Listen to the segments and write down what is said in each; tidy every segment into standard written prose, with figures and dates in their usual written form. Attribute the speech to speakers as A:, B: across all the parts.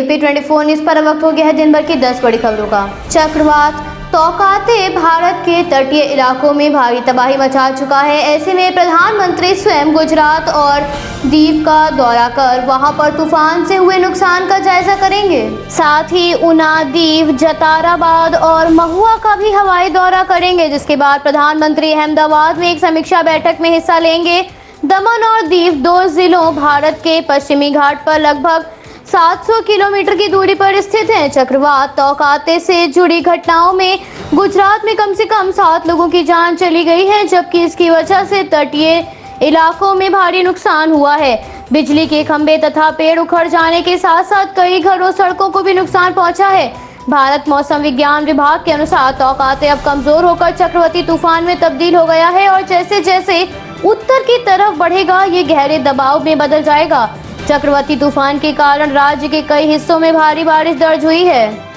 A: ABP 24 news पर वक्त हो गया है दिन भर की 10 बड़ी खबरों का। चक्रवात तौकाते भारत के तटीय इलाकों में भारी तबाही मचा चुका है। ऐसे में प्रधानमंत्री स्वयं गुजरात और दीव का दौरा कर वहां पर तूफान से हुए नुकसान का जायजा करेंगे। साथ ही ऊना, दीव, जताराबाद और महुआ का भी हवाई दौरा करेंगे, जिसके बाद प्रधानमंत्री अहमदाबाद में एक समीक्षा बैठक में हिस्सा लेंगे। दमन और दीव 2 जिलों भारत के पश्चिमी घाट पर लगभग 700 किलोमीटर की दूरी पर स्थित हैं। चक्रवात तौकाते से जुड़ी घटनाओं में गुजरात में कम से कम 7 लोगों की जान चली गई है, जबकि इसकी वजह से तटीय इलाकों में भारी नुकसान हुआ है। बिजली के खंभे तथा पेड़ उखड़ जाने के साथ साथ कई घरों, सड़कों को भी नुकसान पहुंचा है। भारत मौसम विज्ञान विभाग के अनुसार तौकाते अब कमजोर होकर चक्रवाती तूफान में तब्दील हो गया है और जैसे जैसे उत्तर की तरफ बढ़ेगा ये गहरे दबाव में बदल जाएगा। चक्रवाती तूफान के कारण राज्य के कई हिस्सों में भारी बारिश दर्ज हुई है।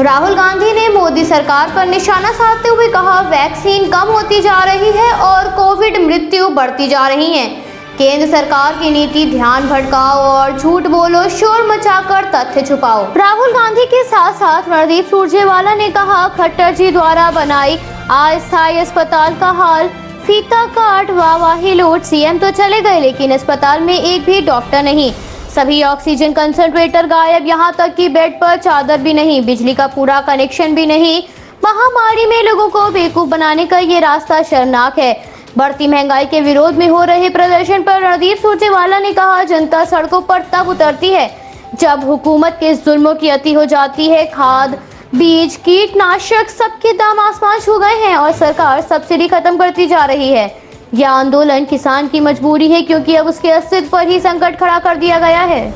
A: राहुल गांधी ने मोदी सरकार पर निशाना साधते हुए कहा, वैक्सीन कम होती जा रही है और कोविड मृत्यु बढ़ती जा रही है। केंद्र सरकार की नीति ध्यान भटकाओ और झूठ बोलो, शोर मचाकर तथ्य छुपाओ। राहुल गांधी के साथ साथ रणदीप सुरजेवाला ने कहा, खट्टर जी द्वारा बनाई अस्थायी अस्पताल का हाल, फीता काट, वाहवाही लूट। सीएम तो चले गए लेकिन अस्पताल में एक भी डॉक्टर नहीं, सभी ऑक्सीजन कंसंट्रेटर गायब, यहाँ तक कि बेड पर चादर भी नहीं, बिजली का पूरा कनेक्शन भी नहीं। महामारी में लोगों को बेवकूफ बनाने का ये रास्ता शर्मनाक है। बढ़ती महंगाई के विरोध में हो रहे प्रदर्शन पर रणदीप सुरजेवाला ने कहा, जनता सड़कों पर तब उतरती है जब हुकूमत के जुल्मों की अति हो जाती है। खाद, बीज, कीटनाशक सबके दाम आसमान छू गए हैं और सरकार सब्सिडी खत्म करती जा रही है। यह आंदोलन किसान की मजबूरी है क्योंकि अब उसके अस्तित्व पर ही संकट खड़ा कर दिया गया है।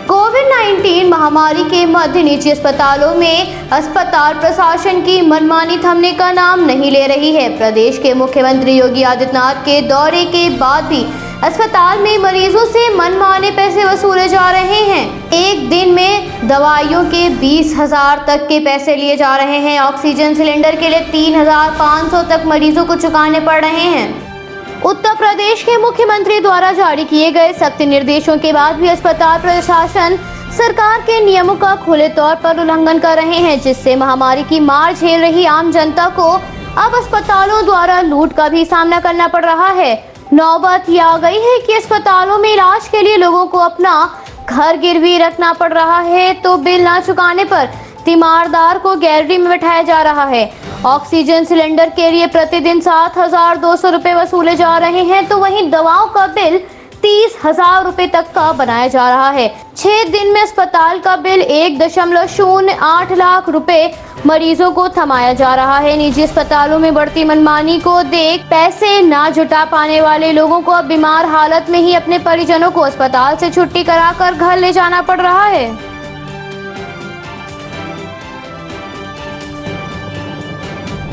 A: कोविड-19 महामारी के मध्य निजी अस्पतालों में अस्पताल प्रशासन की मनमानी थमने का नाम नहीं ले रही है। प्रदेश के मुख्यमंत्री योगी आदित्यनाथ के दौरे के बाद भी अस्पताल में मरीजों से मनमाने पैसे वसूले जा रहे हैं। एक दिन में दवाइयों के 20,000 तक के पैसे लिए जा रहे हैं। ऑक्सीजन सिलेंडर के लिए 3,500 तक मरीजों को चुकाने पड़ रहे हैं। उत्तर प्रदेश के मुख्यमंत्री द्वारा जारी किए गए सख्त निर्देशों के बाद भी अस्पताल प्रशासन सरकार के नियमों का खुले तौर पर उल्लंघन कर रहे हैं, जिससे महामारी की मार झेल रही आम जनता को अब अस्पतालों द्वारा लूट का भी सामना करना पड़ रहा है। नौबत यह आ गई है कि अस्पतालों में इलाज के लिए लोगों को अपना घर गिरवी रखना पड़ रहा है, तो बिल ना चुकाने पर तीमारदार को गैलरी में बैठाया जा रहा है। ऑक्सीजन सिलेंडर के लिए प्रतिदिन 7,200 रुपए वसूले जा रहे हैं, तो वहीं दवाओं का बिल 30,000 रुपए तक का बनाया जा रहा है। 6 दिन में अस्पताल का बिल 1.08 लाख रुपए मरीजों को थमाया जा रहा है। निजी अस्पतालों में बढ़ती मनमानी को देख पैसे ना जुटा पाने वाले लोगों को अब बीमार हालत में ही अपने परिजनों को अस्पताल से छुट्टी कराकर घर ले जाना पड़ रहा है।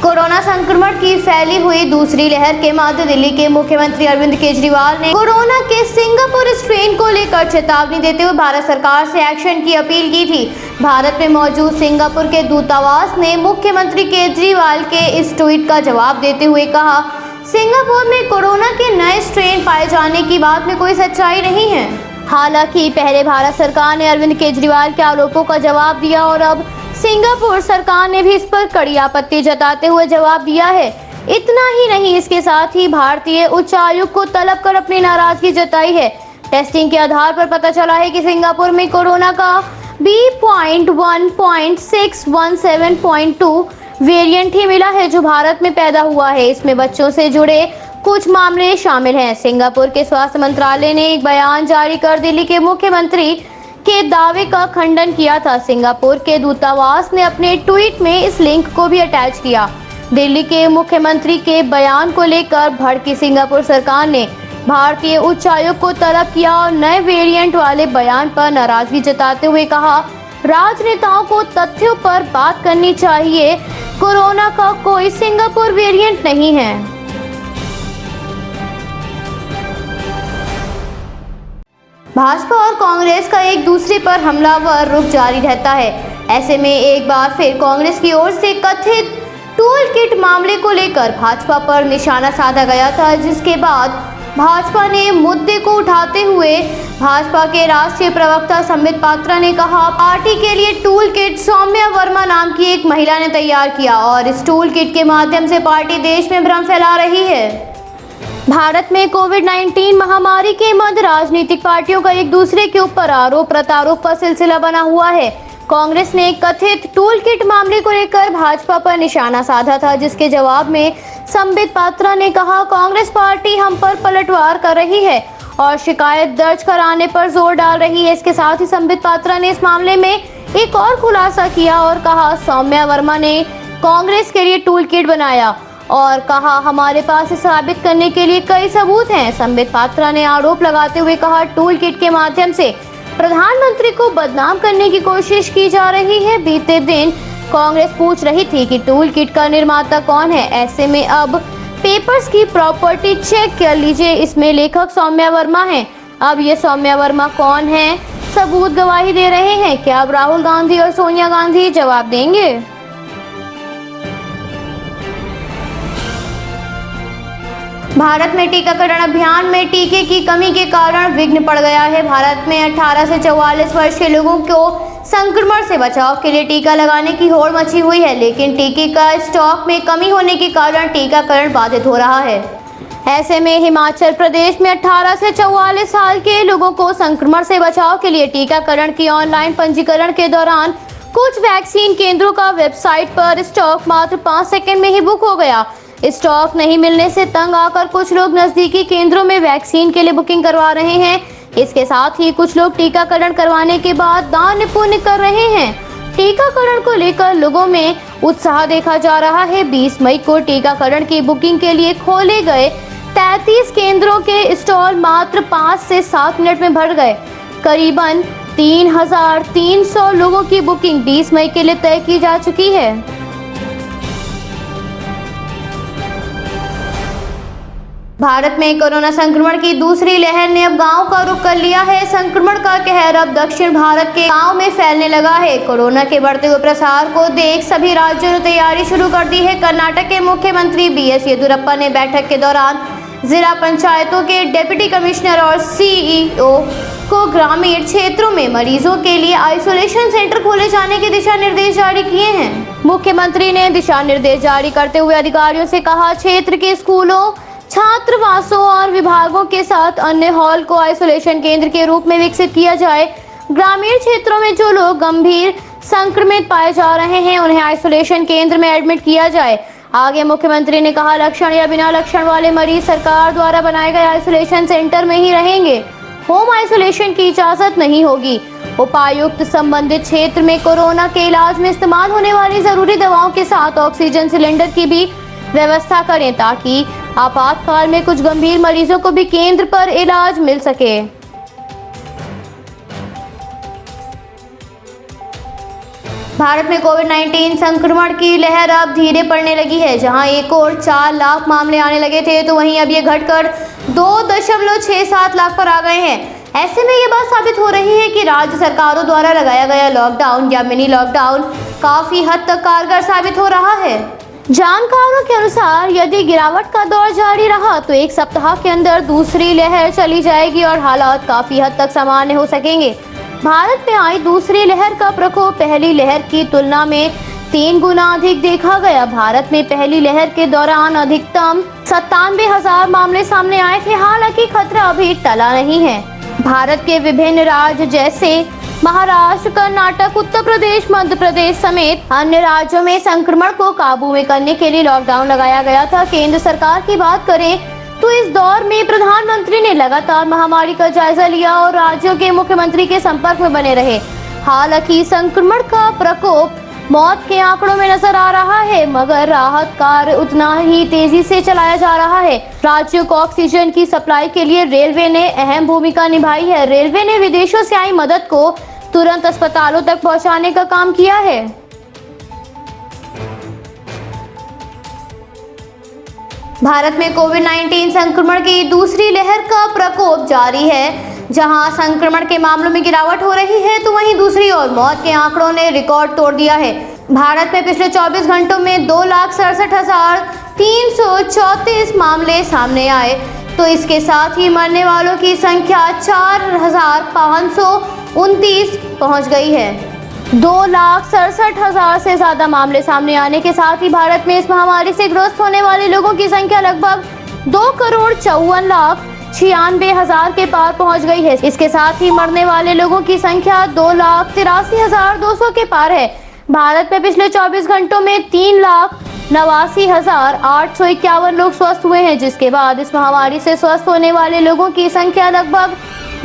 A: कोरोना संक्रमण की फैली हुई दूसरी लहर के मध्य दिल्ली के मुख्यमंत्री अरविंद केजरीवाल ने कोरोना के सिंगापुर स्ट्रेन को लेकर चेतावनी देते हुए भारत सरकार से एक्शन की अपील की थी। भारत में मौजूद सिंगापुर के दूतावास ने मुख्यमंत्री केजरीवाल के इस ट्वीट का जवाब देते हुए कहा, सिंगापुर में कोरोना के नए स्ट्रेन पाए जाने की बात में कोई सच्चाई नहीं है। हालांकि पहले भारत सरकार ने अरविंद केजरीवाल के आरोपों का जवाब दिया और अब सिंगापुर सरकार ने भी इस पर कड़ी आपत्ति जताते हुए जवाब दिया है। इतना ही नहीं, इसके साथ ही भारतीय उच्चायुक्त को तलब कर अपनी नाराजगी जताई है। टेस्टिंग के आधार पर पता चला है कि सिंगापुर में कोरोना का B.1.617.2 वेरिएंट ही मिला है, जो भारत में पैदा हुआ है। इसमें बच्चों से जुड़े कुछ मामले शामिल हैं। सिंगापुर के स्वास्थ्य मंत्रालय ने एक बयान जारी कर दिल्ली के मुख्यमंत्री के दावे का खंडन किया था। सिंगापुर के दूतावास ने अपने ट्वीट में इस लिंक को भी अटैच किया। दिल्ली के मुख्यमंत्री के बयान को लेकर भड़की सिंगापुर सरकार ने भारतीय उच्चायुक्त को तलब किया और नए वेरिएंट वाले बयान पर नाराजगी जताते हुए कहा, राजनेताओं को तथ्यों पर बात करनी चाहिए। कोरोना का कोई सिंगापुर वेरिएंट नहीं है। भाजपा और कांग्रेस का एक दूसरे पर हमलावर रुख जारी रहता है। ऐसे में एक बार फिर कांग्रेस की ओर से कथित टूल किट मामले को लेकर भाजपा पर निशाना साधा गया था, जिसके बाद भाजपा ने मुद्दे को उठाते हुए भाजपा के राष्ट्रीय प्रवक्ता संबित पात्रा ने कहा, पार्टी के लिए टूल किट सौम्या वर्मा नाम की एक महिला ने तैयार किया और इस टूल किट के माध्यम से पार्टी देश में भ्रम फैला रही है। भारत में कोविड-19 महामारी के मध्य राजनीतिक पार्टियों का एक दूसरे के ऊपर आरोप प्रत्यारोप का सिलसिला बना हुआ है। कांग्रेस ने कथित टूल किट मामले को लेकर भाजपा पर निशाना साधा था, जिसके जवाब में संबित पात्रा ने कहा, कांग्रेस पार्टी हम पर पलटवार कर रही है और शिकायत दर्ज कराने पर जोर डाल रही है। इसके साथ ही संबित पात्रा ने इस मामले में एक और खुलासा किया और कहा, सौम्या वर्मा ने कांग्रेस के लिए टूल किट बनाया और कहा, हमारे पास इसे साबित करने के लिए कई सबूत हैं। संबित पात्रा ने आरोप लगाते हुए कहा, टूल किट के माध्यम से प्रधानमंत्री को बदनाम करने की कोशिश की जा रही है। बीते दिन कांग्रेस पूछ रही थी कि टूल किट का निर्माता कौन है। ऐसे में अब पेपर्स की प्रॉपर्टी चेक कर लीजिए, इसमें लेखक सौम्या वर्मा है। अब ये सौम्या वर्मा कौन है, सबूत गवाही दे रहे हैं। क्या अब राहुल गांधी और सोनिया गांधी जवाब देंगे? भारत में टीकाकरण अभियान में टीके की कमी के कारण विघ्न पड़ गया है। भारत में 18 से 44 वर्ष के लोगों को संक्रमण से बचाव के लिए टीका लगाने की होड़ मची हुई है, लेकिन टीके का स्टॉक में कमी होने के कारण टीकाकरण बाधित हो रहा है। ऐसे में हिमाचल प्रदेश में 18 से 44 साल के लोगों को संक्रमण से बचाव के लिए टीकाकरण की ऑनलाइन पंजीकरण के दौरान कुछ वैक्सीन केंद्रों का वेबसाइट पर स्टॉक मात्र 5 सेकंड में ही बुक हो गया। स्टॉक नहीं मिलने से तंग आकर कुछ लोग नजदीकी केंद्रों में वैक्सीन के लिए बुकिंग करवा रहे हैं। इसके साथ ही कुछ लोग टीकाकरण करवाने के बाद दान पुण्य कर रहे हैं। टीकाकरण को लेकर लोगों में उत्साह देखा जा रहा है। 20 मई को टीकाकरण की बुकिंग के लिए खोले गए 33 केंद्रों के स्टॉल मात्र 5 से 7 मिनट में भर गए। करीबन 3300 लोगों की बुकिंग 20 मई के लिए तय की जा चुकी है। भारत में कोरोना संक्रमण की दूसरी लहर ने अब गांव का रुख कर लिया है। संक्रमण का कहर अब दक्षिण भारत के गांव में फैलने लगा है। कोरोना के बढ़ते हुए प्रसार को देख सभी राज्यों ने तैयारी शुरू कर दी है। कर्नाटक के मुख्यमंत्री बीएस येदियुरप्पा ने बैठक के दौरान जिला पंचायतों के डिप्टी कमिश्नर और सीईओ को ग्रामीण क्षेत्रों में मरीजों के लिए आइसोलेशन सेंटर खोले जाने के दिशा निर्देश जारी किए हैं। मुख्यमंत्री ने दिशा निर्देश जारी करते हुए अधिकारियों से कहा, क्षेत्र के स्कूलों, छात्रावासों और विभागों के साथ अन्य हॉल को आइसोलेशन केंद्र के रूप में विकसित किया जाए। ग्रामीण क्षेत्रों में जो लोग गंभीर संक्रमित पाए जा रहे हैं उन्हें आइसोलेशन केंद्र में एडमिट किया जाए। आगे मुख्यमंत्री ने कहा, लक्षण या बिना लक्षण वाले मरीज सरकार द्वारा बनाए गए आइसोलेशन सेंटर में ही रहेंगे। होम आइसोलेशन की इजाजत नहीं होगी। उपायुक्त संबंधित क्षेत्र में कोरोना के इलाज में इस्तेमाल होने वाली जरूरी दवाओं के साथ ऑक्सीजन सिलेंडर की भी व्यवस्था करें, ताकि आपातकाल में कुछ गंभीर मरीजों को भी केंद्र पर इलाज मिल सके। भारत में कोविड-19 संक्रमण की लहर अब धीरे पड़ने लगी है। जहां एक और 4 लाख मामले आने लगे थे, तो वहीं अब ये घटकर 2.67 लाख पर आ गए हैं। ऐसे में ये बात साबित हो रही है कि राज्य सरकारों द्वारा लगाया गया लॉकडाउन या मिनी लॉकडाउन काफी हद तक कारगर साबित हो रहा है। जानकारों के अनुसार यदि गिरावट का दौर जारी रहा तो एक सप्ताह के अंदर दूसरी लहर चली जाएगी और हालात काफी हद तक सामान्य हो सकेंगे। भारत में आई दूसरी लहर का प्रकोप पहली लहर की तुलना में 3 गुना अधिक देखा गया। भारत में पहली लहर के दौरान अधिकतम 97,000 मामले सामने आए थे। हालांकि खतरा अभी टला नहीं है। भारत के विभिन्न राज्य जैसे महाराष्ट्र, कर्नाटक, उत्तर प्रदेश, मध्य प्रदेश समेत अन्य राज्यों में संक्रमण को काबू में करने के लिए लॉकडाउन लगाया गया था। केंद्र सरकार की बात करें तो इस दौर में प्रधानमंत्री ने लगातार महामारी का जायजा लिया और राज्यों के मुख्यमंत्री के संपर्क में बने रहे। हालांकि संक्रमण का प्रकोप मौत के आंकड़ों में नजर आ रहा है, मगर राहत कार्य उतना ही तेजी से चलाया जा रहा है। राज्यों को ऑक्सीजन की सप्लाई के लिए रेलवे ने अहम भूमिका निभाई है। रेलवे ने विदेशों से आई मदद को तुरंत अस्पतालों तक पहुंचाने का काम किया है। भारत में कोविड-19 संक्रमण की दूसरी लहर का प्रकोप जारी है, जहां संक्रमण के मामलों में गिरावट हो रही है, तो वहीं दूसरी ओर मौत के आंकड़ों ने रिकॉर्ड तोड़ दिया है। भारत में पिछले 24 घंटों में 2,67,334 मामले सामने आए, तो इसके साथ ही मरने वालों की संख्या 4,529 पहुंच गई है। 2,67,000 से ज्यादा मामले सामने आने के साथ ही भारत में इस महामारी से ग्रस्त होने वाले लोगों की संख्या लगभग 2,54,96,000 के पार पहुंच गई है। इसके साथ ही मरने वाले लोगों की संख्या 2,83,200 के पार है। भारत में पिछले 24 घंटों में 3,89,851 लोग स्वस्थ हुए हैं, जिसके बाद इस महामारी से स्वस्थ होने वाले लोगों की संख्या लगभग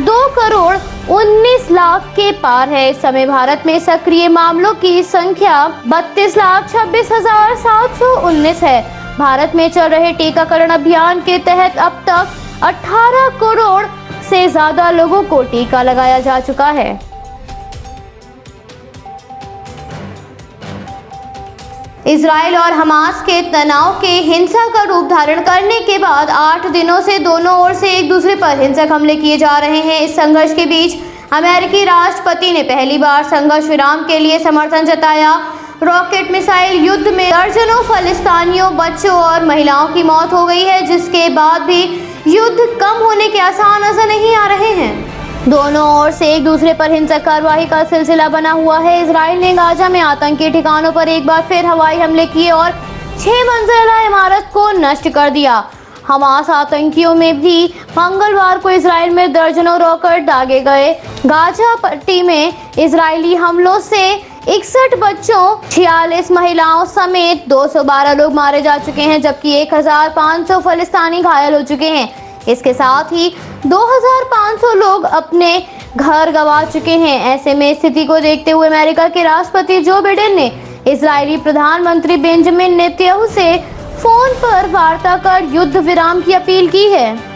A: 2,19,00,000 के पार है। इस समय भारत में सक्रिय मामलों की संख्या 32,26,719 है। भारत में चल रहे टीकाकरण अभियान के तहत अब तक 18 करोड़ से ज्यादा लोगों को टीका लगाया जा चुका है। इजराइल और हमास के तनाव के हिंसा का रूप धारण करने के बाद 8 दिनों से दोनों ओर से एक दूसरे पर हिंसक हमले किए जा रहे हैं। इस संघर्ष के बीच अमेरिकी राष्ट्रपति ने पहली बार संघर्ष विराम के लिए समर्थन जताया। रॉकेट मिसाइल युद्ध में दर्जनों फलस्तीनियों, बच्चों और महिलाओं की मौत हो गई है, जिसके बाद भी युद्ध कम होने के आसार नजर नहीं आ रहे हैं। दोनों ओर से एक दूसरे पर हिंसक कार्रवाई का सिलसिला बना हुआ है। इजराइल ने गाजा में आतंकी ठिकानों पर एक बार फिर हवाई हमले किए और 6 मंजिला इमारत को नष्ट कर दिया। हमास आतंकियों में भी मंगलवार को इजराइल में दर्जनों रॉकेट दागे गए। गाजा पट्टी में इजरायली हमलों से 61 बच्चों, 46 महिलाओं समेत 212 लोग मारे जा चुके हैं, जबकि 1,500 फलस्तीनी घायल हो चुके हैं। इसके साथ ही 2,500 लोग अपने घर गंवा चुके हैं। ऐसे में स्थिति को देखते हुए अमेरिका के राष्ट्रपति जो बाइडेन ने इजरायली प्रधानमंत्री बेंजामिन नेतन्याहू से फोन पर वार्ता कर युद्ध विराम की अपील की है।